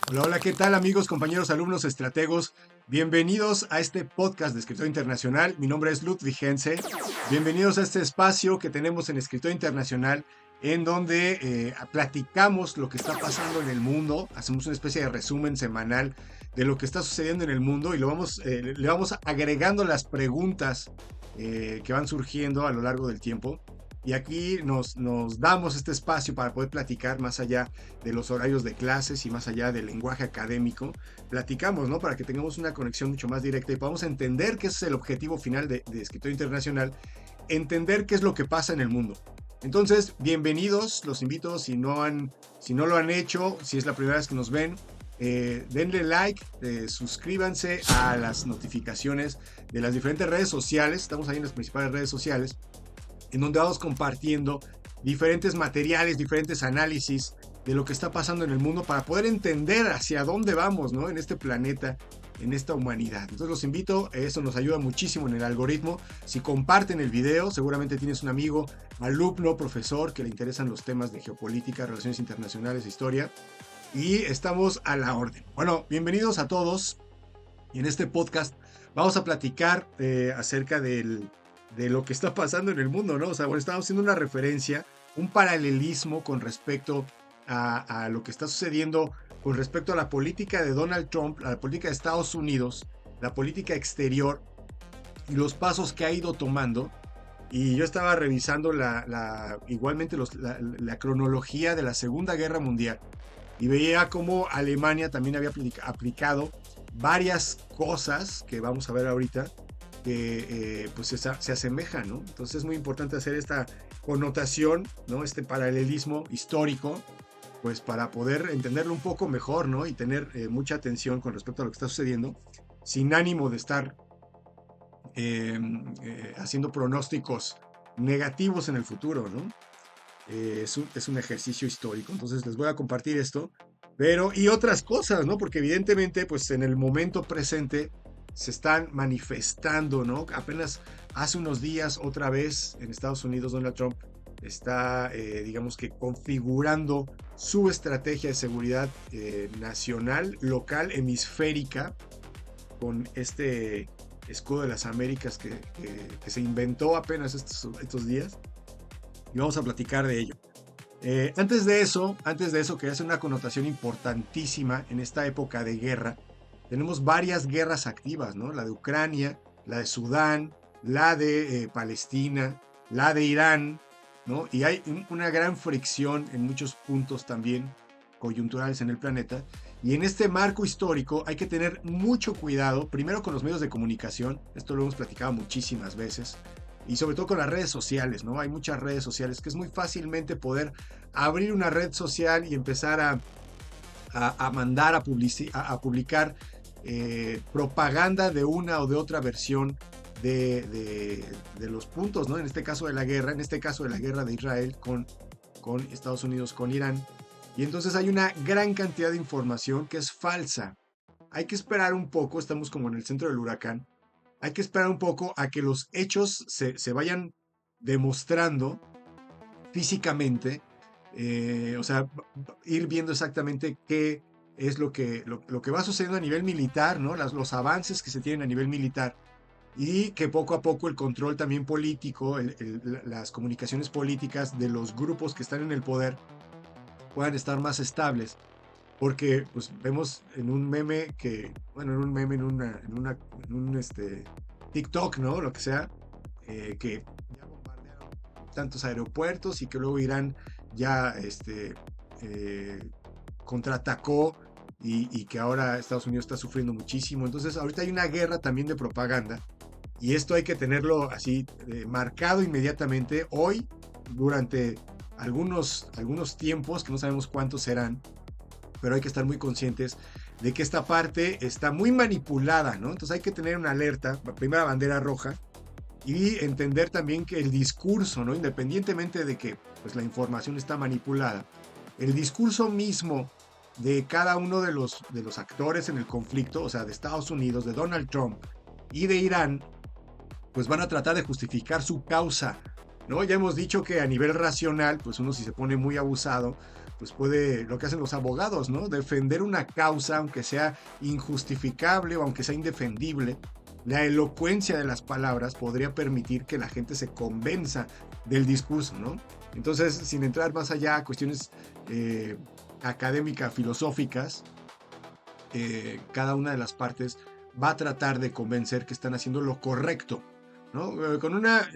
Hola, hola, ¿qué tal amigos, compañeros, alumnos, estrategos? Bienvenidos a este podcast de Escritor Internacional. Mi nombre es Ludwig Hense. Bienvenidos a este espacio que tenemos en Escritor Internacional, en donde platicamos lo que está pasando en el mundo, hacemos una especie de resumen semanal de lo que está sucediendo en el mundo y le vamos agregando las preguntas que van surgiendo a lo largo del tiempo. Y aquí nos damos este espacio para poder platicar más allá de los horarios de clases y más allá del lenguaje académico. Platicamos, ¿no? Para que tengamos una conexión mucho más directa y podamos entender que ese es el objetivo final de Escritor Internacional, entender qué es lo que pasa en el mundo. Entonces, bienvenidos, los invito, si no lo han hecho, si es la primera vez que nos ven, denle like, suscríbanse a las notificaciones de las diferentes redes sociales. Estamos ahí en las principales redes sociales, en donde vamos compartiendo diferentes materiales, diferentes análisis de lo que está pasando en el mundo para poder entender hacia dónde vamos, ¿no? En este planeta, en esta humanidad. Entonces los invito, eso nos ayuda muchísimo en el algoritmo. Si comparten el video, seguramente tienes un amigo, alumno, profesor que le interesan los temas de geopolítica, relaciones internacionales, historia, y estamos a la orden. Bueno, bienvenidos a todos. Y en este podcast vamos a platicar acerca de lo que está pasando en el mundo, ¿no? O sea, bueno, estamos haciendo una referencia, un paralelismo con respecto a lo que está sucediendo con respecto a la política de Donald Trump, a la política de Estados Unidos, la política exterior y los pasos que ha ido tomando. Y yo estaba revisando igualmente la cronología de la Segunda Guerra Mundial y veía cómo Alemania también había aplicado varias cosas que vamos a ver ahorita que pues se asemejan, ¿no? Entonces es muy importante hacer esta connotación, ¿no? Este paralelismo histórico, pues para poder entenderlo un poco mejor, ¿no? Y tener mucha atención con respecto a lo que está sucediendo, sin ánimo de estar haciendo pronósticos negativos en el futuro, ¿no? Es un ejercicio histórico, entonces les voy a compartir esto, pero y otras cosas, ¿no? Porque evidentemente, pues en el momento presente se están manifestando, ¿no? Apenas hace unos días, otra vez en Estados Unidos, Donald Trump está, digamos que configurando su estrategia de seguridad nacional, local, hemisférica, con este escudo de las Américas que se inventó apenas estos días. Y vamos a platicar de ello. Antes de eso, quería hacer una connotación importantísima en esta época de guerra. Tenemos varias guerras activas, ¿no? La de Ucrania, la de Sudán, la de Palestina, la de Irán, ¿no? Y hay una gran fricción en muchos puntos también coyunturales en el planeta. Y en este marco histórico hay que tener mucho cuidado, primero con los medios de comunicación, esto lo hemos platicado muchísimas veces, y sobre todo con las redes sociales, ¿no? Hay muchas redes sociales que es muy fácilmente poder abrir una red social y empezar a mandar, a publicar propaganda de una o de otra versión de los puntos, ¿no? En este caso de la guerra, de Israel con Estados Unidos, con Irán. Y entonces hay una gran cantidad de información que es falsa. Hay que esperar un poco, estamos como en el centro del huracán, hay que esperar un poco a que los hechos se vayan demostrando físicamente, o sea, ir viendo exactamente qué es lo que va sucediendo a nivel militar, ¿no? Los avances que se tienen a nivel militar y que poco a poco el control también político, las comunicaciones políticas de los grupos que están en el poder puedan estar más estables. Porque pues vemos en un meme en un TikTok, ¿no? Lo que sea, que ya bombardearon tantos aeropuertos y que luego Irán ya contraatacó y que ahora Estados Unidos está sufriendo muchísimo. Entonces ahorita hay una guerra también de propaganda y esto hay que tenerlo así marcado inmediatamente hoy durante algunos tiempos que no sabemos cuántos serán, pero hay que estar muy conscientes de que esta parte está muy manipulada, ¿no? Entonces hay que tener una alerta, primera bandera roja, y entender también que el discurso, ¿no? Independientemente de que pues, la información está manipulada, el discurso mismo de cada uno de los actores en el conflicto, o sea, de Estados Unidos, de Donald Trump y de Irán, pues van a tratar de justificar su causa ¿no? Ya hemos dicho que a nivel racional, pues uno si se pone muy abusado, pues puede, lo que hacen los abogados, ¿no? Defender una causa, aunque sea injustificable o aunque sea indefendible. La elocuencia de las palabras podría permitir que la gente se convenza del discurso, ¿no? Entonces, sin entrar más allá a cuestiones académicas, filosóficas, cada una de las partes va a tratar de convencer que están haciendo lo correcto, ¿no? Con una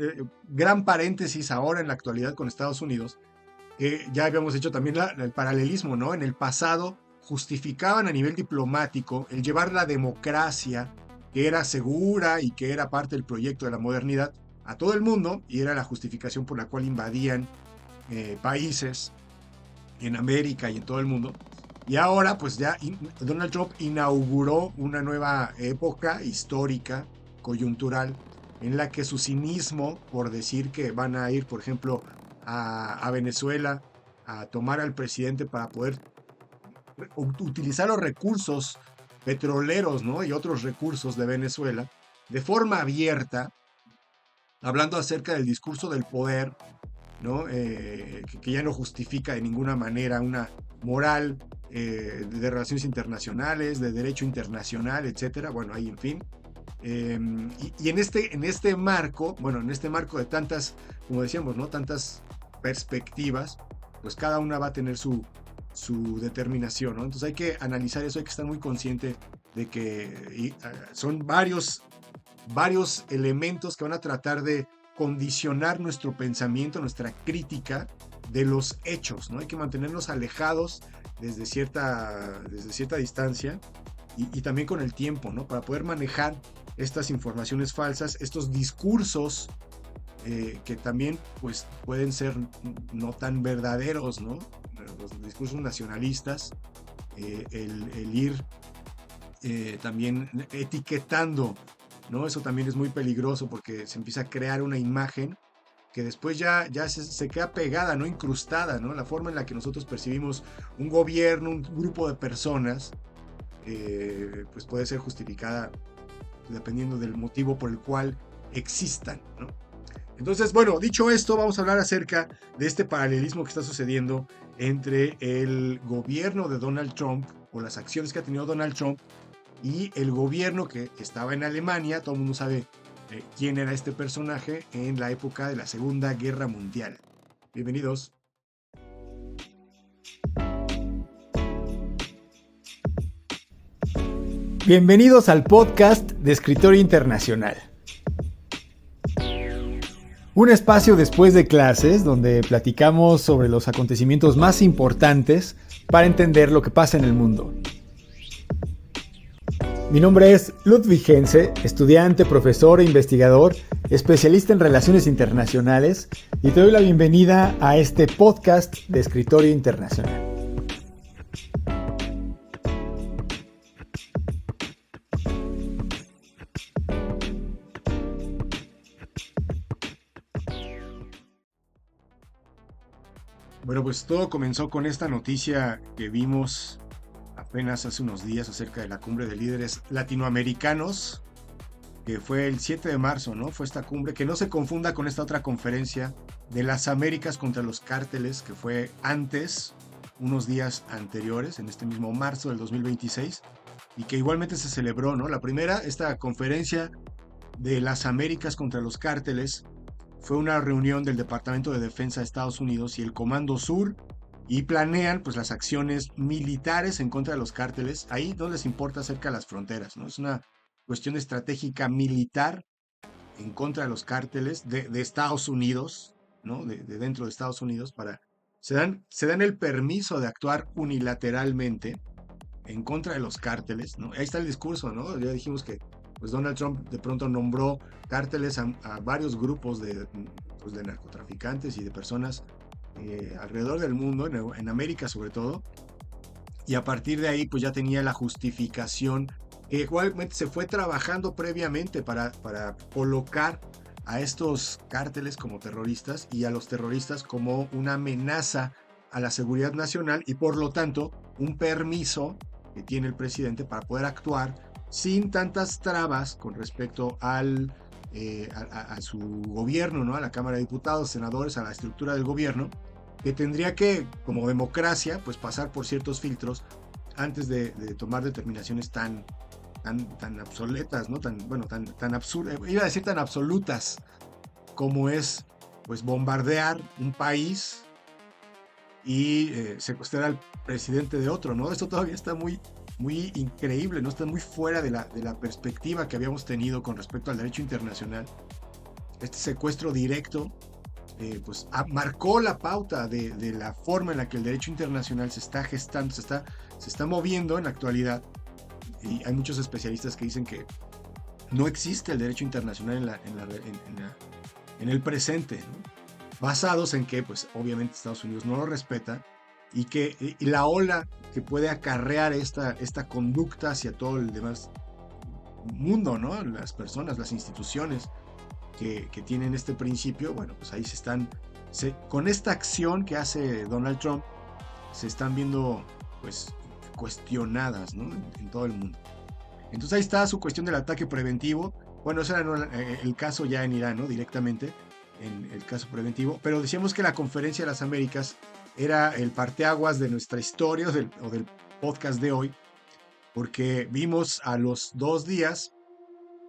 gran paréntesis ahora en la actualidad con Estados Unidos, que ya habíamos hecho también el paralelismo, ¿no? En el pasado justificaban a nivel diplomático el llevar la democracia, que era segura y que era parte del proyecto de la modernidad, a todo el mundo, y era la justificación por la cual invadían países en América y en todo el mundo. Y ahora, pues ya Donald Trump inauguró una nueva época histórica, coyuntural, en la que su cinismo, por decir que van a ir, por ejemplo, a Venezuela, a tomar al presidente para poder utilizar los recursos petroleros, ¿no? Y otros recursos de Venezuela, de forma abierta, hablando acerca del discurso del poder, ¿no? Que ya no justifica de ninguna manera una moral de relaciones internacionales, de derecho internacional, etcétera. Bueno, ahí en fin. Y en este marco, bueno, en este marco de tantas, como decíamos, ¿no? Tantas perspectivas, pues cada una va a tener su determinación, ¿no? Entonces hay que analizar eso, hay que estar muy consciente de que son varios elementos que van a tratar de condicionar nuestro pensamiento, nuestra crítica de los hechos, ¿no? Hay que mantenernos alejados desde cierta distancia y también con el tiempo, ¿no? Para poder manejar estas informaciones falsas, estos discursos que también pues pueden ser no tan verdaderos, ¿no? Los discursos nacionalistas, el ir también etiquetando, ¿no? Eso también es muy peligroso porque se empieza a crear una imagen que después ya se queda pegada, ¿no? Incrustada, ¿no? La forma en la que nosotros percibimos un gobierno, un grupo de personas, pues puede ser justificada dependiendo del motivo por el cual existan, ¿no? Entonces, bueno, dicho esto, vamos a hablar acerca de este paralelismo que está sucediendo entre el gobierno de Donald Trump o las acciones que ha tenido Donald Trump y el gobierno que estaba en Alemania. Todo el mundo sabe quién era este personaje en la época de la Segunda Guerra Mundial. Bienvenidos. Bienvenidos al podcast de Escritorio Internacional. Un espacio después de clases donde platicamos sobre los acontecimientos más importantes para entender lo que pasa en el mundo. Mi nombre es Ludwig Hense, estudiante, profesor e investigador, especialista en relaciones internacionales, y te doy la bienvenida a este podcast de Escritorio Internacional. Bueno, pues todo comenzó con esta noticia que vimos apenas hace unos días acerca de la cumbre de líderes latinoamericanos, que fue el 7 de marzo, ¿no? Fue esta cumbre, que no se confunda con esta otra conferencia de las Américas contra los cárteles, que fue antes, unos días anteriores, en este mismo marzo del 2026, y que igualmente se celebró, ¿no? La primera, esta conferencia de las Américas contra los cárteles, fue una reunión del Departamento de Defensa de Estados Unidos y el Comando Sur, y planean pues las acciones militares en contra de los cárteles. Ahí no les importa cerca de las fronteras, ¿no? Es una cuestión estratégica militar en contra de los cárteles de Estados Unidos, ¿no? De dentro de Estados Unidos. Se dan el permiso de actuar unilateralmente en contra de los cárteles, ¿no? Ahí está el discurso, ¿no? Ya dijimos que pues Donald Trump de pronto nombró cárteles a varios grupos pues, de narcotraficantes y de personas alrededor del mundo, en América sobre todo, y a partir de ahí pues ya tenía la justificación que igualmente se fue trabajando previamente para colocar a estos cárteles como terroristas y a los terroristas como una amenaza a la seguridad nacional, y por lo tanto un permiso que tiene el presidente para poder actuar sin tantas trabas con respecto al a su gobierno, ¿no? A la Cámara de Diputados, senadores, a la estructura del gobierno, que tendría que, como democracia, pues pasar por ciertos filtros antes de tomar determinaciones tan obsoletas, ¿no? Tan absurdas, iba a decir tan absolutas, como es, pues, bombardear un país y secuestrar al presidente de otro, ¿no? Esto todavía está muy increíble, ¿no? Está muy fuera de la perspectiva que habíamos tenido con respecto al derecho internacional. Este secuestro directo pues marcó la pauta de la forma en la que el derecho internacional se está gestando, se está moviendo en la actualidad. Y hay muchos especialistas que dicen que no existe el derecho internacional en el presente, ¿no? Basados en que, pues, obviamente Estados Unidos no lo respeta y la ola que puede acarrear esta conducta hacia todo el demás mundo, ¿no? Las personas, las instituciones que tienen este principio, bueno, pues ahí con esta acción que hace Donald Trump, se están viendo, pues, cuestionadas, ¿no? En todo el mundo. Entonces ahí está su cuestión del ataque preventivo. Bueno, ese era el caso ya en Irán, ¿no? Directamente, en el caso preventivo. Pero decíamos que la Conferencia de las Américas era el parteaguas de nuestra historia o del podcast de hoy, porque vimos a los 2 días,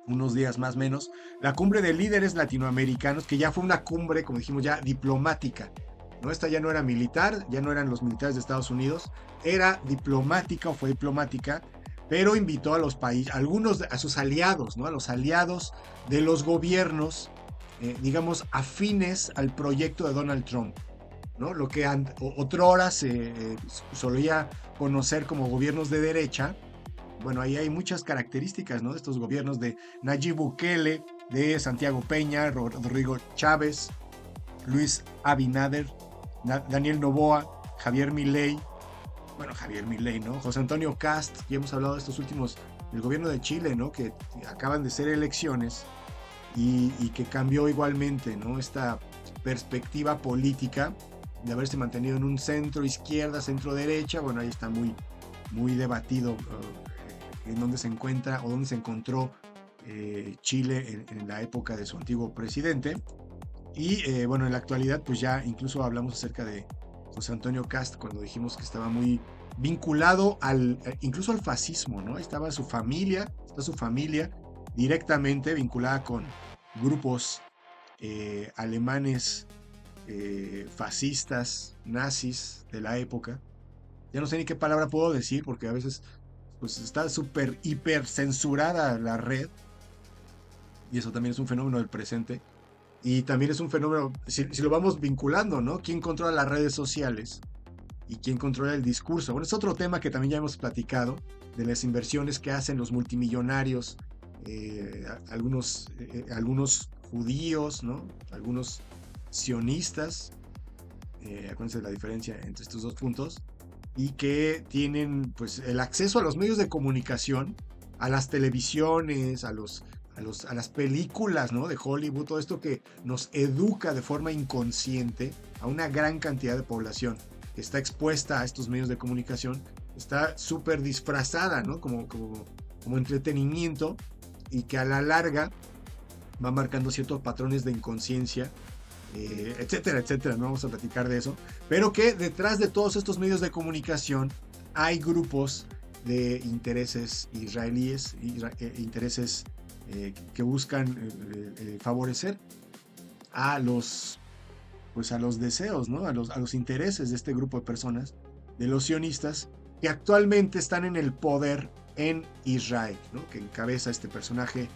unos días más o menos, la cumbre de líderes latinoamericanos, que ya fue una cumbre, como dijimos, ya diplomática, ¿no? Esta ya no era militar, ya no eran los militares de Estados Unidos, era diplomática o fue diplomática, pero invitó a los países, a sus aliados, ¿no? A los aliados de los gobiernos, digamos, afines al proyecto de Donald Trump, ¿no? Lo que otrora se solía conocer como gobiernos de derecha. Bueno, ahí hay muchas características, ¿no? De estos gobiernos de Nayib Bukele, de Santiago Peña, Rodrigo Chávez, Luis Abinader, Daniel Noboa, Javier Milei, ¿no? José Antonio Kast, ya hemos hablado de estos últimos, el gobierno de Chile, ¿no? Que acaban de ser elecciones y que cambió igualmente, ¿no? Esta perspectiva política de haberse mantenido en un centro izquierda, centro derecha. Bueno, ahí está muy debatido en dónde se encuentra o dónde se encontró Chile en la época de su antiguo presidente. Y bueno, en la actualidad pues ya incluso hablamos acerca de José Antonio Kast cuando dijimos que estaba muy vinculado incluso al fascismo, ¿no? Está su familia directamente vinculada con grupos alemanes fascistas, nazis de la época. Ya no sé ni qué palabra puedo decir porque a veces pues está súper hiper censurada la red, y eso también es un fenómeno del presente. Y también es un fenómeno, si lo vamos vinculando, ¿no? ¿Quién controla las redes sociales? ¿Y quién controla el discurso? Bueno, es otro tema que también ya hemos platicado, de las inversiones que hacen los multimillonarios, algunos judíos, ¿no? Algunos sionistas, acuérdense de la diferencia entre estos dos puntos, y que tienen pues el acceso a los medios de comunicación, a las televisiones, a las películas, ¿no? De Hollywood, todo esto que nos educa de forma inconsciente a una gran cantidad de población que está expuesta a estos medios de comunicación, está súper disfrazada, ¿no? Como entretenimiento, y que a la larga va marcando ciertos patrones de inconsciencia, etcétera, etcétera. No vamos a platicar de eso, pero que detrás de todos estos medios de comunicación hay grupos de intereses israelíes, intereses que buscan favorecer a los deseos, ¿no? A los intereses de este grupo de personas, de los sionistas, que actualmente están en el poder en Israel, ¿no? Que encabeza este personaje,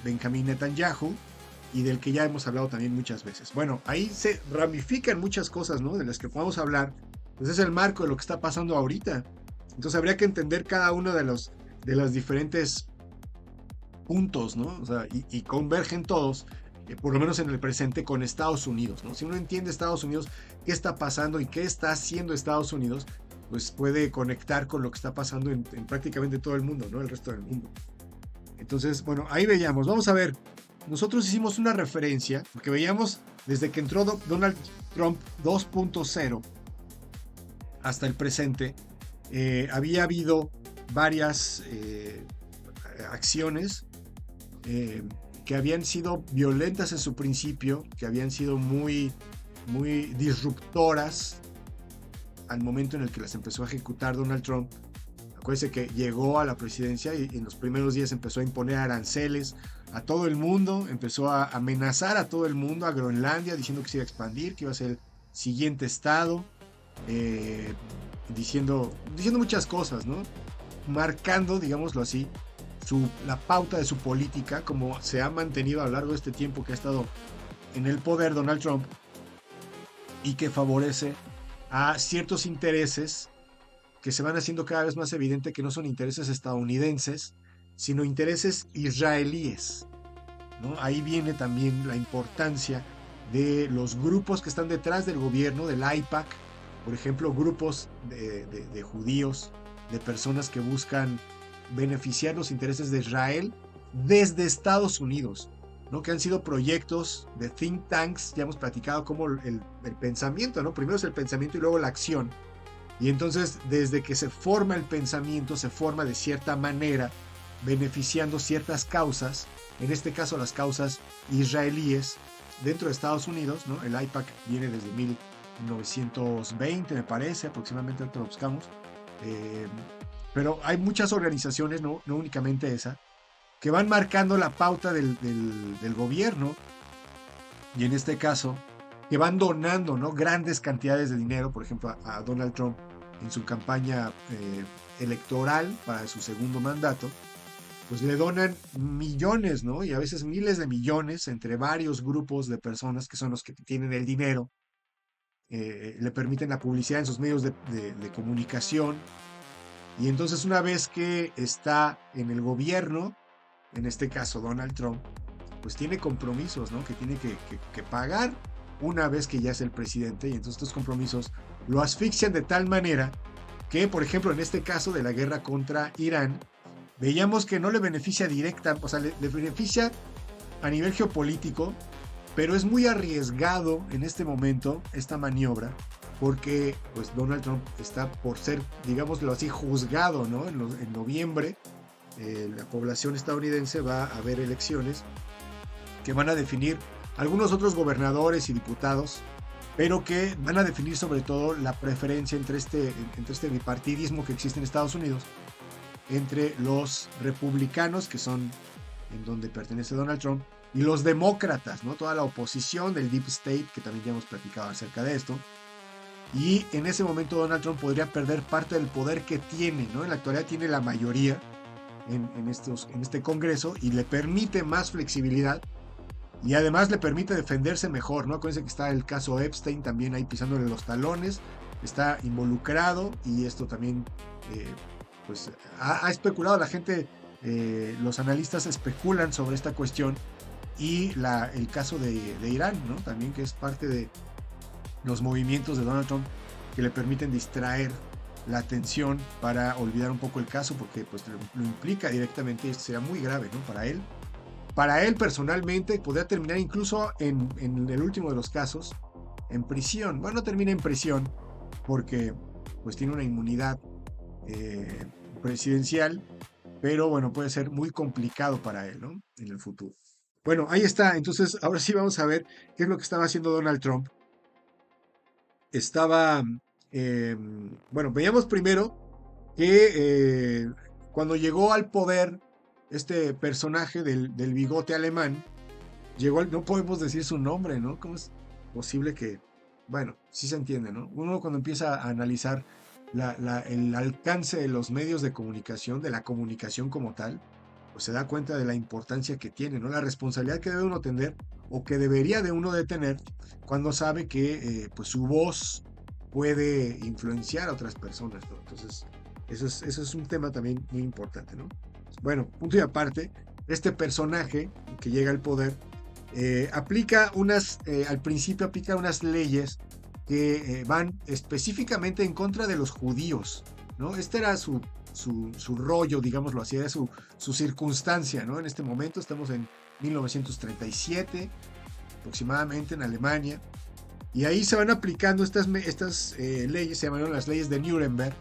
Benjamín Netanyahu, y del que ya hemos hablado también muchas veces. Bueno, ahí se ramifican muchas cosas, ¿no? De las que podemos hablar. Pues es el marco de lo que está pasando ahorita. Entonces habría que entender cada uno de los diferentes puntos, ¿no? O sea, y convergen todos, por lo menos en el presente, con Estados Unidos, ¿no? Si uno entiende Estados Unidos, qué está pasando y qué está haciendo Estados Unidos, pues puede conectar con lo que está pasando en prácticamente todo el mundo, ¿no? El resto del mundo. Entonces, bueno, ahí veíamos. Vamos a ver. Nosotros hicimos una referencia, porque veíamos desde que entró Donald Trump 2.0 hasta el presente, había habido varias acciones que que habían sido violentas en su principio, que habían sido muy, muy disruptoras al momento en el que las empezó a ejecutar Donald Trump. Acuérdense que llegó a la presidencia y en los primeros días empezó a imponer aranceles a todo el mundo, empezó a amenazar a todo el mundo, a Groenlandia, diciendo que se iba a expandir, que iba a ser el siguiente estado, diciendo muchas cosas, ¿no? Marcando, digámoslo así, la pauta de su política, como se ha mantenido a lo largo de este tiempo que ha estado en el poder Donald Trump, y que favorece a ciertos intereses que se van haciendo cada vez más evidente que no son intereses estadounidenses, sino intereses israelíes, ¿no? Ahí viene también la importancia de los grupos que están detrás del gobierno, del AIPAC, por ejemplo, grupos de judíos, de personas que buscan beneficiar los intereses de Israel desde Estados Unidos, ¿no? Que han sido proyectos de think tanks, ya hemos platicado como el pensamiento, ¿no? Primero es el pensamiento y luego la acción. Y entonces, desde que se forma el pensamiento, se forma de cierta manera, beneficiando ciertas causas, en este caso las causas israelíes, dentro de Estados Unidos, ¿no? El AIPAC viene desde 1920, me parece, aproximadamente, ahorita lo buscamos. Pero hay muchas organizaciones, no únicamente esa, que van marcando la pauta del gobierno, y en este caso, que van donando, ¿no? Grandes cantidades de dinero, por ejemplo, a Donald Trump en su campaña electoral para su segundo mandato, pues le donan millones, ¿no? Y a veces miles de millones entre varios grupos de personas que son los que tienen el dinero, le permiten la publicidad en sus medios de comunicación, y entonces una vez que está en el gobierno, en este caso Donald Trump, pues tiene compromisos, ¿no? Que tiene que pagar una vez que ya es el presidente, y entonces estos compromisos lo asfixian de tal manera que, por ejemplo, en este caso de la guerra contra Irán, veíamos que no le beneficia directa, o sea, le beneficia a nivel geopolítico, pero es muy arriesgado en este momento esta maniobra, porque pues Donald Trump está por ser, digámoslo así, juzgado, ¿no? En noviembre, la población estadounidense va a haber elecciones que van a definir algunos otros gobernadores y diputados, pero que van a definir sobre todo la preferencia entre este bipartidismo que existe en Estados Unidos, entre los republicanos, que son en donde pertenece Donald Trump, y los demócratas, ¿no? Toda la oposición del Deep State, que también ya hemos platicado acerca de esto. Y en ese momento Donald Trump podría perder parte del poder que tiene, ¿no? En la actualidad tiene la mayoría en este Congreso, y le permite más flexibilidad, y además le permite defenderse mejor, ¿no? Acuérdense que está el caso Epstein también ahí pisándole los talones, está involucrado, y esto también pues ha especulado la gente, los analistas especulan sobre esta cuestión, y el caso de Irán, ¿no? También, que es parte de los movimientos de Donald Trump que le permiten distraer la atención para olvidar un poco el caso, porque pues lo implica directamente, y esto sería muy grave, ¿no? Para él personalmente podría terminar incluso en el último de los casos en prisión. Bueno, no termina en prisión porque pues tiene una inmunidad presidencial, pero bueno, puede ser muy complicado para él, ¿no? En el futuro. Bueno, ahí está. Entonces, ahora sí vamos a ver qué es lo que estaba haciendo Donald Trump. Bueno, veíamos primero que cuando llegó al poder este personaje del bigote alemán, no podemos decir su nombre, ¿no? ¿Cómo es posible que, bueno, sí se entiende, ¿no? Uno cuando empieza a analizar el alcance de los medios de comunicación, de la comunicación como tal, pues se da cuenta de la importancia que tiene, ¿no? La responsabilidad que debe uno tener, o que debería de uno de tener, cuando sabe que pues su voz puede influenciar a otras personas, ¿no? Entonces, eso es un tema también muy importante, ¿no? Bueno, punto y aparte, este personaje que llega al poder al principio aplica unas leyes que van específicamente en contra de los judíos, ¿no? Este era su rollo, digámoslo así, era su circunstancia, ¿no? En este momento estamos en 1937, aproximadamente, en Alemania, y ahí se van aplicando estas leyes, se llamaron las leyes de Nuremberg,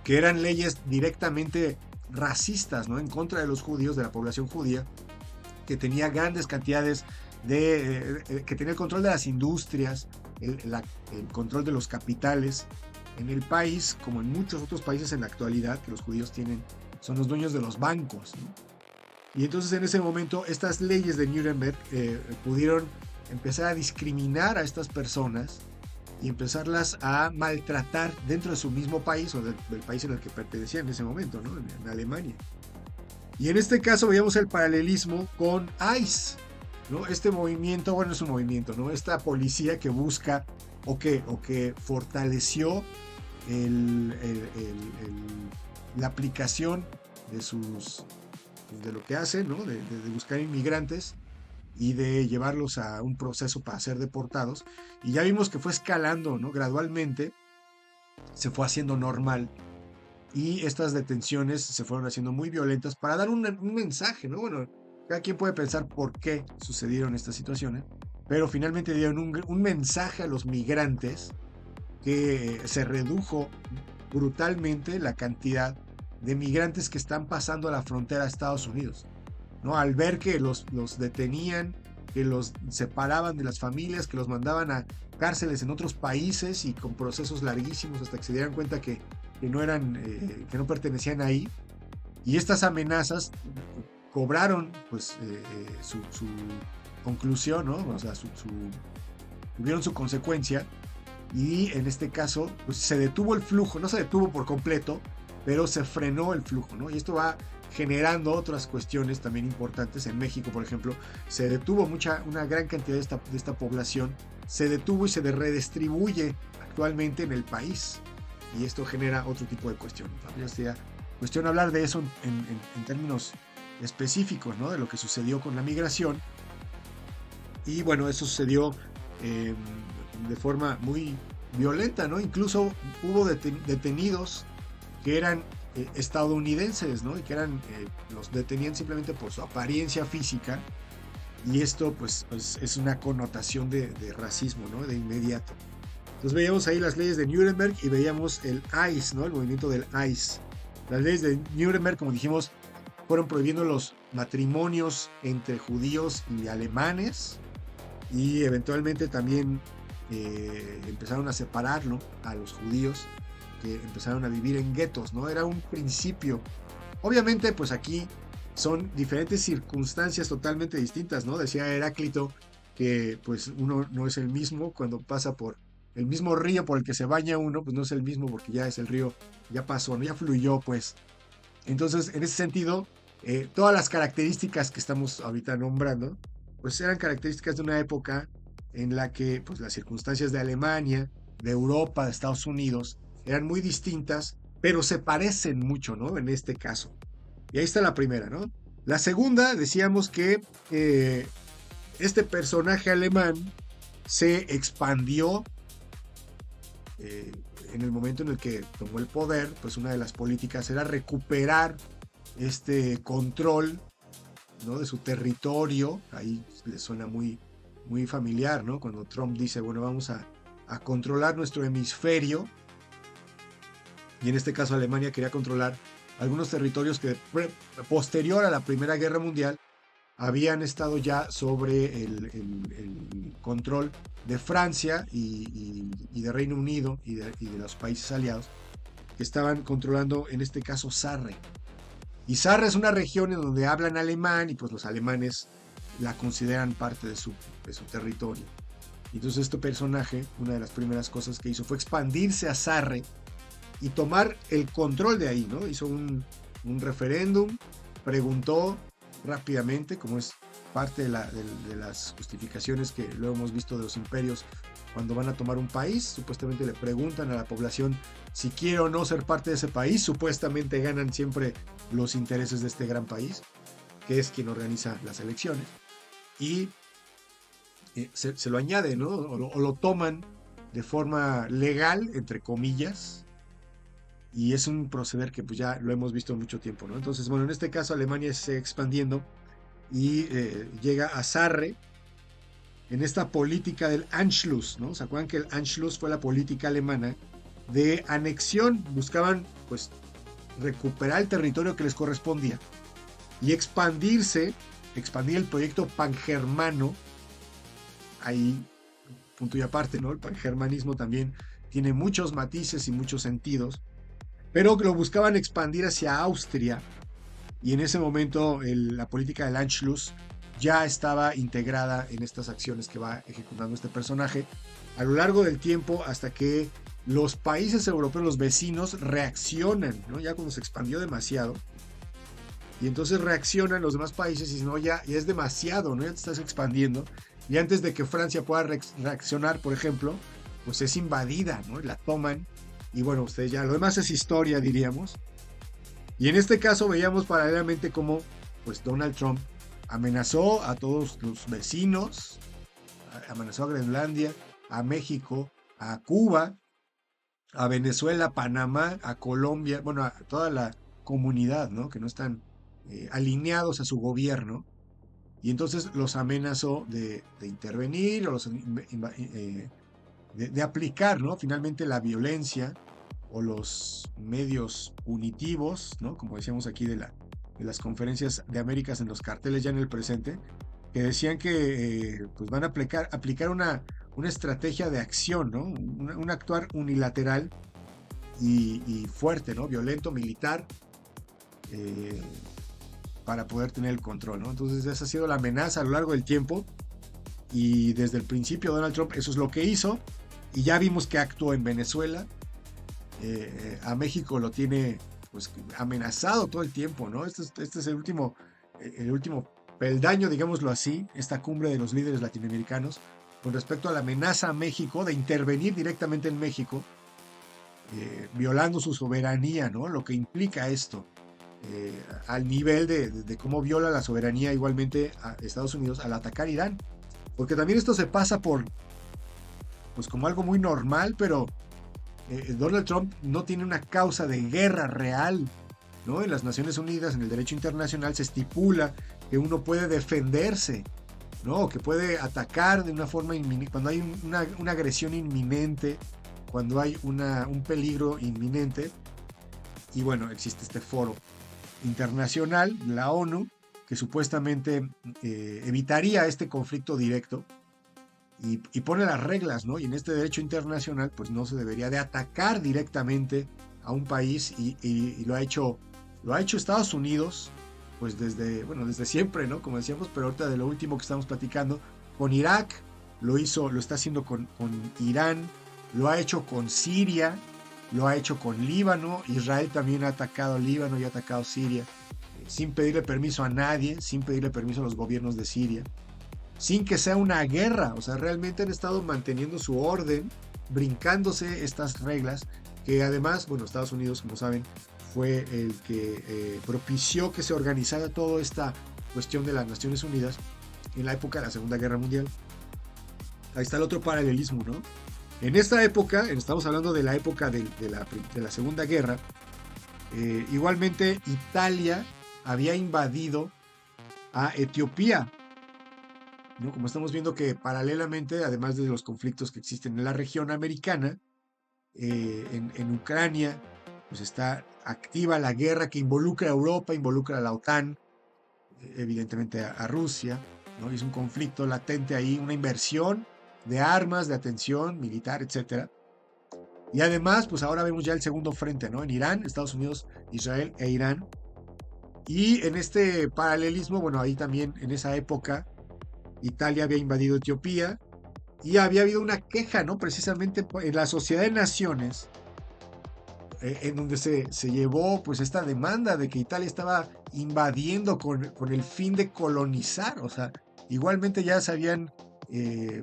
que eran leyes directamente racistas, ¿no? En contra de los judíos, de la población judía, que tenía grandes cantidades que tenía el control de las industrias, el control de los capitales en el país, como en muchos otros países en la actualidad, que los judíos son los dueños de los bancos, ¿no? Y entonces en ese momento estas leyes de Nuremberg pudieron empezar a discriminar a estas personas y empezarlas a maltratar dentro de su mismo país o del país en el que pertenecían en ese momento, ¿no? En Alemania. Y en este caso veíamos el paralelismo con ICE, ¿no? Este movimiento, bueno, es un movimiento, ¿no? Esta policía que busca o que fortaleció la aplicación de lo que hacen, ¿no? De buscar inmigrantes y de llevarlos a un proceso para ser deportados. Y ya vimos que fue escalando, ¿no? Gradualmente se fue haciendo normal y estas detenciones se fueron haciendo muy violentas para dar un mensaje, ¿no? Bueno, cada quien puede pensar por qué sucedieron estas situaciones, pero finalmente dieron un mensaje a los migrantes que se redujo brutalmente la cantidad de migrantes que están pasando a la frontera a Estados Unidos, ¿no? Al ver que los detenían, que los separaban de las familias, que los mandaban a cárceles en otros países y con procesos larguísimos hasta que se dieran cuenta que no pertenecían ahí. Y estas amenazas cobraron pues su conclusión, ¿no? O sea, tuvieron su consecuencia, y en este caso pues se detuvo el flujo, no se detuvo por completo, pero se frenó el flujo, ¿no? Y esto va generando otras cuestiones también importantes. En México, por ejemplo, se detuvo una gran cantidad de esta población, se detuvo y se redistribuye actualmente en el país, y esto genera otro tipo de cuestiones, ¿no? Ya sería cuestión hablar de eso en términos específicos, ¿no? De lo que sucedió con la migración. Y bueno, eso sucedió de forma muy violenta, ¿no? Incluso hubo detenidos que eran estadounidenses, ¿no? Y que los detenían simplemente por su apariencia física, y esto pues es una connotación de racismo, ¿no? De inmediato. Entonces veíamos ahí las leyes de Nuremberg y veíamos el ICE, ¿no? El movimiento del ICE. Las leyes de Nuremberg, como dijimos, fueron prohibiendo los matrimonios entre judíos y alemanes, y eventualmente también empezaron a separarlo a los judíos, que empezaron a vivir en guetos, ¿no? Era un principio. Obviamente, pues aquí son diferentes circunstancias totalmente distintas, ¿no? Decía Heráclito que pues uno no es el mismo cuando pasa por el mismo río por el que se baña uno, pues no es el mismo porque ya es el río, ya pasó, ¿no? Ya fluyó, pues. Entonces, en ese sentido, todas las características que estamos ahorita nombrando, pues eran características de una época en la que pues las circunstancias de Alemania, de Europa, de Estados Unidos, eran muy distintas, pero se parecen mucho, ¿no? En este caso. Y ahí está la primera, ¿no? La segunda, decíamos que este personaje alemán se expandió en el momento en el que tomó el poder. Pues una de las políticas era recuperar este control, ¿no? De su territorio. Ahí le suena muy, muy familiar, ¿no? Cuando Trump dice, bueno, vamos a controlar nuestro hemisferio. Y en este caso Alemania quería controlar algunos territorios que posterior a la Primera Guerra Mundial habían estado ya sobre el control de Francia y de Reino Unido y de los países aliados, que estaban controlando en este caso Sarre. Y Sarre es una región en donde hablan alemán, y pues los alemanes la consideran parte de su territorio. Entonces este personaje, una de las primeras cosas que hizo fue expandirse a Sarre y tomar el control de ahí, ¿no? Hizo un referéndum, preguntó rápidamente, como es parte de las justificaciones que luego hemos visto de los imperios cuando van a tomar un país. Supuestamente le preguntan a la población si quiere o no ser parte de ese país. Supuestamente ganan siempre los intereses de este gran país, que es quien organiza las elecciones, y se lo añade, ¿no? O lo toman de forma legal, entre comillas, y es un proceder que pues ya lo hemos visto mucho tiempo, ¿no? Entonces, bueno, en este caso Alemania se expandiendo y llega a Sarre en esta política del Anschluss, ¿no? ¿Se acuerdan que el Anschluss fue la política alemana de anexión? Buscaban pues recuperar el territorio que les correspondía y expandirse expandir el proyecto pangermano. Ahí, punto y aparte, ¿no? El pangermanismo también tiene muchos matices y muchos sentidos, pero lo buscaban expandir hacia Austria, y en ese momento la política del Anschluss ya estaba integrada en estas acciones que va ejecutando este personaje a lo largo del tiempo, hasta que los países europeos, los vecinos, reaccionan, ¿no? Ya cuando se expandió demasiado, y entonces reaccionan los demás países y dicen, no, ya es demasiado, ¿no? Ya te estás expandiendo, y antes de que Francia pueda reaccionar, por ejemplo, pues es invadida, ¿no? Y la toman, y bueno, ustedes ya, lo demás es historia, diríamos. Y en este caso veíamos paralelamente cómo pues Donald Trump amenazó a todos los vecinos, amenazó a Groenlandia, a México, a Cuba, a Venezuela, a Panamá, a Colombia, bueno, a toda la comunidad, ¿no? Que no están alineados a su gobierno. Y entonces los amenazó de intervenir, o de aplicar, ¿no? Finalmente la violencia o los medios punitivos, ¿no? Como decíamos aquí de las conferencias de Américas en los carteles ya en el presente, que decían que pues van a aplicar una estrategia de acción, ¿no? Un actuar unilateral y fuerte, ¿no? Violento, militar, para poder tener el control, ¿no? Entonces esa ha sido la amenaza a lo largo del tiempo, y desde el principio Donald Trump eso es lo que hizo, y ya vimos que actuó en Venezuela. A México lo tiene pues amenazado todo el tiempo, ¿no? Este es el último peldaño, digámoslo así, esta cumbre de los líderes latinoamericanos con respecto a la amenaza a México de intervenir directamente en México, violando su soberanía, ¿no? Lo que implica esto, al nivel de cómo viola la soberanía igualmente a Estados Unidos al atacar Irán, porque también esto se pasa por pues como algo muy normal, pero Donald Trump no tiene una causa de guerra real, ¿no? En las Naciones Unidas, en el derecho internacional, se estipula que uno puede defenderse, ¿no? Que puede atacar de una forma inminente, cuando hay una agresión inminente, cuando hay un peligro inminente. Y bueno, existe este foro internacional, la ONU, que supuestamente evitaría este conflicto directo. Y pone las reglas, ¿no? Y en este derecho internacional, pues no se debería de atacar directamente a un país, y lo ha hecho Estados Unidos, pues desde siempre, ¿no? Como decíamos, pero ahorita de lo último que estamos platicando, con Irak, lo está haciendo con Irán, lo ha hecho con Siria, lo ha hecho con Líbano. Israel también ha atacado Líbano y ha atacado Siria, sin pedirle permiso a nadie, sin pedirle permiso a los gobiernos de Siria, sin que sea una guerra. O sea, realmente han estado manteniendo su orden, brincándose estas reglas, que además, bueno, Estados Unidos, como saben, fue el que propició que se organizara toda esta cuestión de las Naciones Unidas en la época de la Segunda Guerra Mundial. Ahí está el otro paralelismo, ¿no? En esta época, estamos hablando de la época de la Segunda Guerra, igualmente Italia había invadido a Etiopía, ¿no? Como estamos viendo que paralelamente, además de los conflictos que existen en la región americana, en Ucrania, pues está activa la guerra que involucra a Europa, involucra a la OTAN, evidentemente a Rusia, ¿no? Y es un conflicto latente ahí, una inversión de armas, de atención militar, etc. Y además, pues ahora vemos ya el segundo frente, ¿no? En Irán, Estados Unidos, Israel e Irán. Y en este paralelismo, bueno, ahí también en esa época Italia había invadido Etiopía, y había habido una queja, ¿no? Precisamente en la Sociedad de Naciones, en donde se llevó pues esta demanda de que Italia estaba invadiendo con el fin de colonizar. O sea, igualmente ya se habían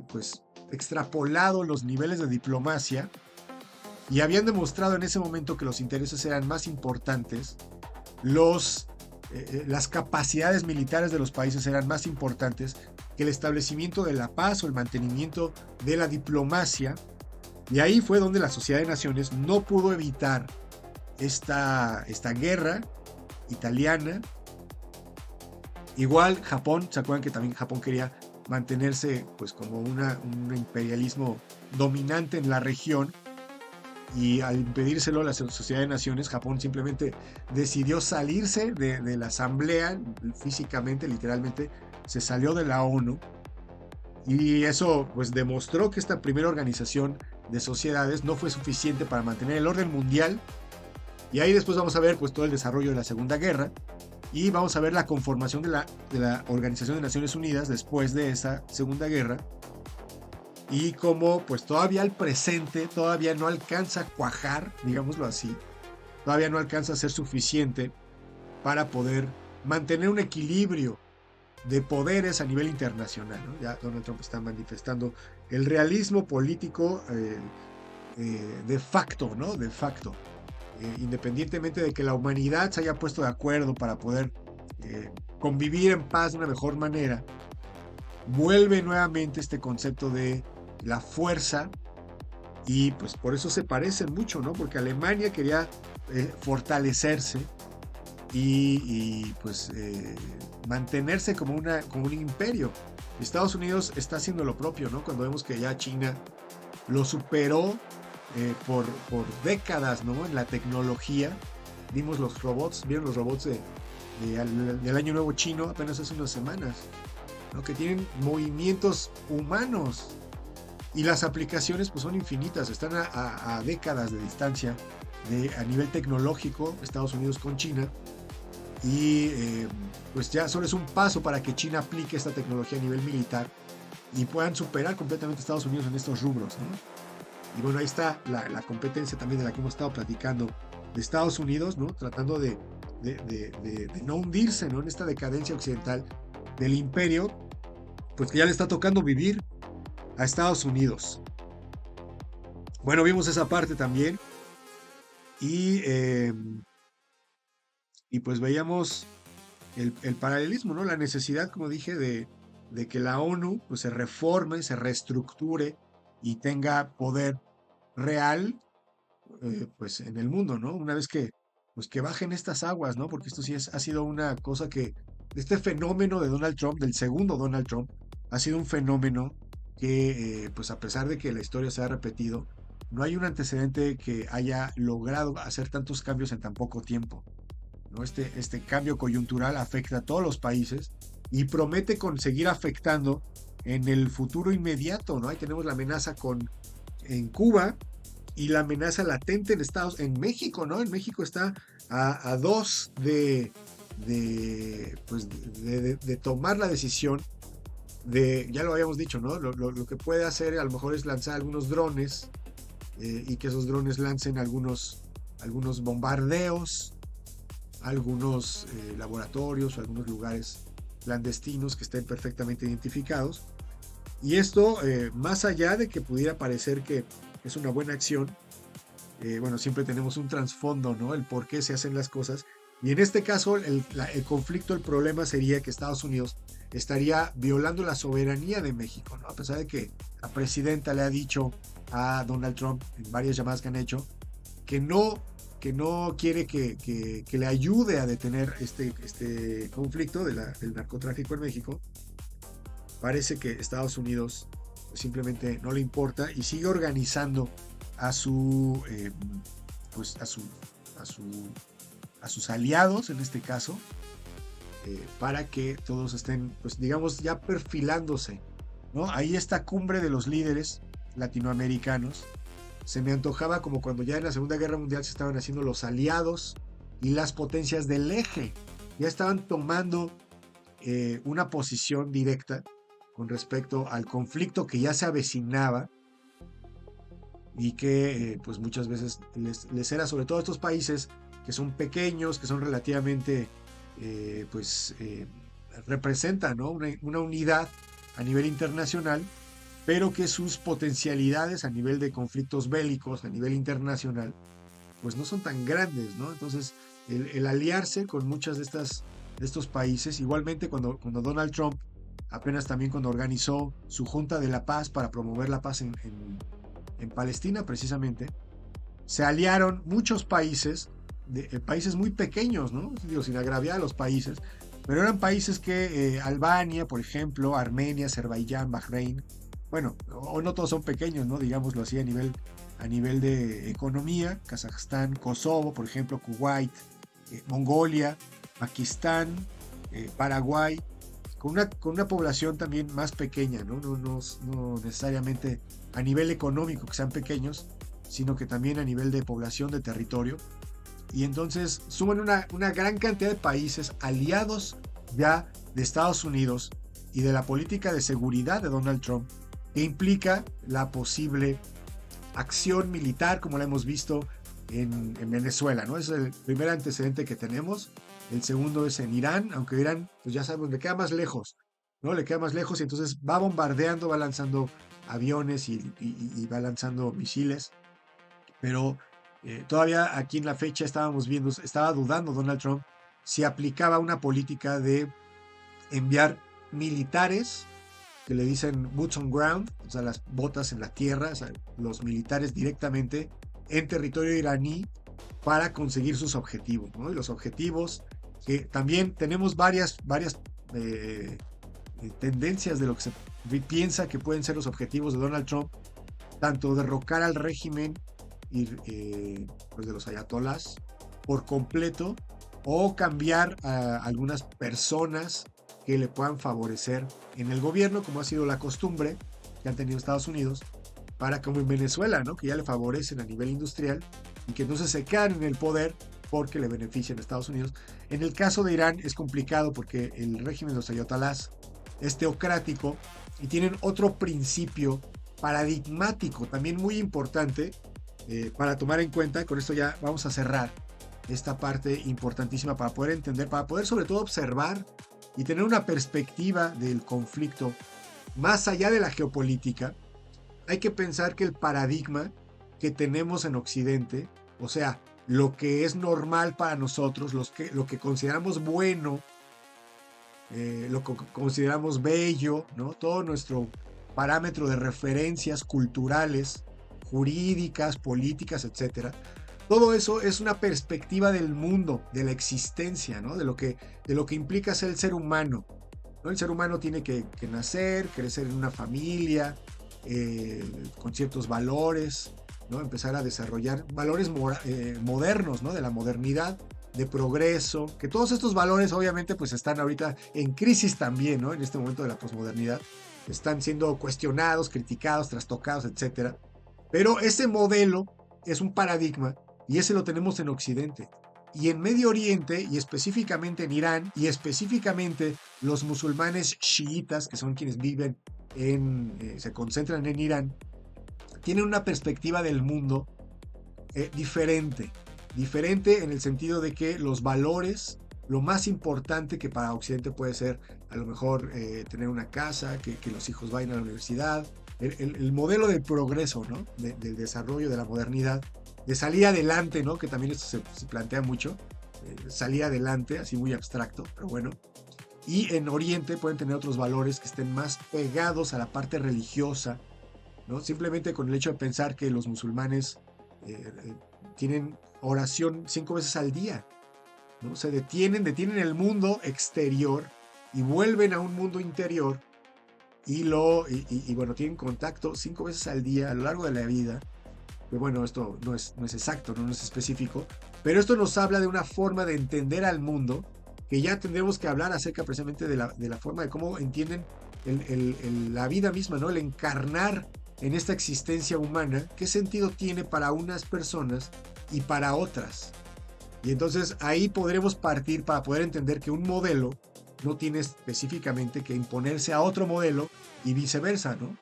pues extrapolado los niveles de diplomacia, y habían demostrado en ese momento que los intereses eran más importantes, las capacidades militares de los países eran más importantes que el establecimiento de la paz o el mantenimiento de la diplomacia. Y ahí fue donde la Sociedad de Naciones no pudo evitar esta guerra italiana. Igual Japón, ¿se acuerdan que también Japón quería mantenerse pues como un imperialismo dominante en la región? y al impedírselo a la Sociedad de Naciones, Japón simplemente decidió salirse de la asamblea, físicamente, literalmente, se salió de la ONU, y eso pues demostró que esta primera organización de sociedades no fue suficiente para mantener el orden mundial. Y ahí después vamos a ver pues todo el desarrollo de la Segunda Guerra, y vamos a ver la conformación de la Organización de Naciones Unidas después de esa Segunda Guerra, y cómo pues todavía el presente todavía no alcanza a cuajar, digámoslo así, todavía no alcanza a ser suficiente para poder mantener un equilibrio de poderes a nivel internacional, ¿no? Ya Donald Trump está manifestando el realismo político de facto, ¿no? De facto. Independientemente de que la humanidad se haya puesto de acuerdo para poder convivir en paz de una mejor manera, vuelve nuevamente este concepto de la fuerza, y pues por eso se parecen mucho, ¿no? Porque Alemania quería fortalecerse y pues mantenerse como un imperio. Estados Unidos está haciendo lo propio, ¿no? Cuando vemos que ya China lo superó por décadas, ¿no? En la tecnología. Vimos los robots, vieron los robots del Año Nuevo Chino apenas hace unas semanas, ¿no? Que tienen movimientos humanos, y las aplicaciones pues son infinitas, están a décadas de distancia a nivel tecnológico, Estados Unidos con China, y pues ya solo es un paso para que China aplique esta tecnología a nivel militar y puedan superar completamente a Estados Unidos en estos rubros, ¿no? Y bueno, ahí está la competencia también de la que hemos estado platicando de Estados Unidos, ¿no? Tratando de no hundirse, ¿no? En esta decadencia occidental del imperio, pues que ya le está tocando vivir a Estados Unidos. Bueno, vimos esa parte también, y pues veíamos el paralelismo, ¿no? La necesidad, como dije, de que la ONU pues se reforme, se reestructure y tenga poder real pues en el mundo, ¿no? Una vez que pues que bajen estas aguas, ¿no? Porque esto sí ha sido una cosa que este fenómeno de Donald Trump, del segundo Donald Trump, ha sido un fenómeno que pues a pesar de que la historia se ha repetido, no hay un antecedente que haya logrado hacer tantos cambios en tan poco tiempo, ¿no? Este cambio coyuntural afecta a todos los países y promete seguir afectando en el futuro inmediato, ¿no? Ahí tenemos la amenaza en Cuba, y la amenaza latente en México, ¿no? En México está a dos de tomar la decisión ya lo habíamos dicho, ¿no? Lo que puede hacer a lo mejor es lanzar algunos drones, y que esos drones lancen algunos bombardeos, algunos laboratorios o algunos lugares clandestinos que estén perfectamente identificados. Y esto, más allá de que pudiera parecer que es una buena acción, bueno, siempre tenemos un trasfondo, ¿no? El por qué se hacen las cosas. Y en este caso, el conflicto, el problema sería que Estados Unidos estaría violando la soberanía de México, ¿no? A pesar de que la presidenta le ha dicho a Donald Trump en varias llamadas que han hecho que no quiere que le ayude a detener este conflicto del narcotráfico en México. Parece que Estados Unidos simplemente no le importa y sigue organizando a sus aliados, en este caso, para que todos estén, pues digamos, ya perfilándose, ¿no? Ahí esta cumbre de los líderes latinoamericanos se me antojaba como cuando ya en la Segunda Guerra Mundial se estaban haciendo los aliados y las potencias del eje, ya estaban tomando una posición directa con respecto al conflicto que ya se avecinaba, y que pues muchas veces les era, sobre todo a estos países que son pequeños, que son relativamente representan, ¿no? una unidad a nivel internacional, pero que sus potencialidades a nivel de conflictos bélicos a nivel internacional pues no son tan grandes, ¿no? Entonces el aliarse con muchas de estos países, igualmente cuando Donald Trump apenas también cuando organizó su Junta de la Paz para promover la paz en Palestina precisamente, se aliaron muchos países, países muy pequeños, ¿no? Digo, sin agraviar a los países, pero eran países que Albania, por ejemplo, Armenia, Azerbaiyán, Bahrein, bueno, o no todos son pequeños, ¿no? Digámoslo así a nivel de economía, Kazajstán, Kosovo, por ejemplo, Kuwait, Mongolia, Pakistán, Paraguay, con una población también más pequeña, ¿no? No necesariamente a nivel económico que sean pequeños, sino que también a nivel de población, de territorio. Y entonces suman una gran cantidad de países aliados ya de Estados Unidos y de la política de seguridad de Donald Trump, que implica la posible acción militar, como la hemos visto en Venezuela, ¿no? Es el primer antecedente que tenemos. El segundo es en Irán, aunque Irán, pues ya sabemos, le queda más lejos, ¿no? Le queda más lejos y entonces va bombardeando, va lanzando aviones y va lanzando misiles, pero todavía aquí en la fecha estábamos viendo, estaba dudando Donald Trump si aplicaba una política de enviar militares que le dicen boots on ground, o sea, las botas en la tierra, o sea, los militares directamente en territorio iraní para conseguir sus objetivos, ¿no? Y los objetivos que también tenemos varias tendencias de lo que se piensa que pueden ser los objetivos de Donald Trump, tanto derrocar al régimen pues de los ayatolás por completo o cambiar a algunas personas que le puedan favorecer en el gobierno, como ha sido la costumbre que han tenido Estados Unidos, para como en Venezuela, ¿no? Que ya le favorecen a nivel industrial y que entonces se quedan en el poder porque le benefician a Estados Unidos. En el caso de Irán es complicado porque el régimen de los ayatolás es teocrático y tienen otro principio paradigmático, también muy importante para tomar en cuenta. Con esto ya vamos a cerrar esta parte importantísima para poder entender, para poder sobre todo observar y tener una perspectiva del conflicto más allá de la geopolítica. Hay que pensar que el paradigma que tenemos en Occidente, o sea, lo que es normal para nosotros, lo que consideramos bueno, lo que consideramos bello, ¿no? Todo nuestro parámetro de referencias culturales, jurídicas, políticas, etcétera. Todo eso es una perspectiva del mundo, de la existencia, ¿no? De lo que implica ser el ser humano, ¿no? El ser humano tiene que nacer, crecer en una familia, con ciertos valores, ¿no? Empezar a desarrollar valores modernos, ¿no? De la modernidad, de progreso, que todos estos valores obviamente pues están ahorita en crisis también, ¿no? En este momento de la posmodernidad, están siendo cuestionados, criticados, trastocados, etcétera. Pero ese modelo es un paradigma y ese lo tenemos en Occidente. Y en Medio Oriente, y específicamente en Irán, y específicamente los musulmanes chiitas, que son quienes viven se concentran en Irán, tienen una perspectiva del mundo diferente. Diferente en el sentido de que los valores, lo más importante que para Occidente puede ser a lo mejor tener una casa, que los hijos vayan a la universidad, el modelo del progreso, ¿no? Del desarrollo, de la modernidad, de salir adelante, ¿no? Que también esto se plantea mucho, salir adelante, así muy abstracto, pero bueno. Y en Oriente pueden tener otros valores que estén más pegados a la parte religiosa, ¿no? Simplemente con el hecho de pensar que los musulmanes tienen oración 5 veces al día, ¿no? Se detienen el mundo exterior y vuelven a un mundo interior y bueno, tienen contacto 5 veces al día a lo largo de la vida. Pero bueno, esto no es exacto, no es específico, pero esto nos habla de una forma de entender al mundo que ya tendremos que hablar acerca precisamente de la forma de cómo entienden la vida misma, ¿no? El encarnar en esta existencia humana, qué sentido tiene para unas personas y para otras. Y entonces ahí podremos partir para poder entender que un modelo no tiene específicamente que imponerse a otro modelo y viceversa, ¿no?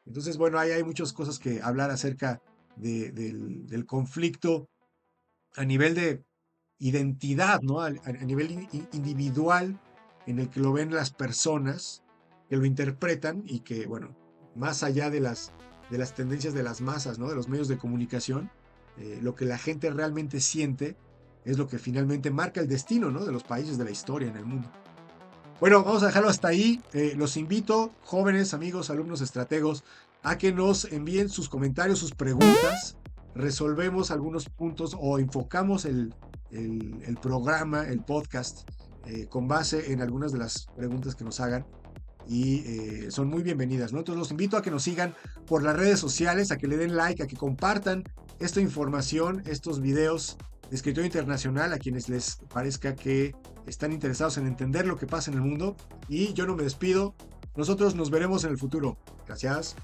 Entonces, bueno, ahí hay muchas cosas que hablar acerca del conflicto a nivel de identidad, ¿no? A nivel individual, en el que lo ven las personas, que lo interpretan y que, bueno, más allá de las tendencias de las masas, ¿no? De los medios de comunicación, lo que la gente realmente siente es lo que finalmente marca el destino, ¿no? De los países, de la historia en el mundo. Bueno, vamos a dejarlo hasta ahí. Los invito, jóvenes, amigos, alumnos, estrategos, a que nos envíen sus comentarios, sus preguntas. Resolvemos algunos puntos o enfocamos el programa, el podcast, con base en algunas de las preguntas que nos hagan. y son muy bienvenidas, ¿no? Entonces los invito a que nos sigan por las redes sociales, a que le den like, a que compartan esta información, estos videos de escritorio internacional a quienes les parezca que están interesados en entender lo que pasa en el mundo. Y yo no me despido, nosotros nos veremos en el futuro. Gracias.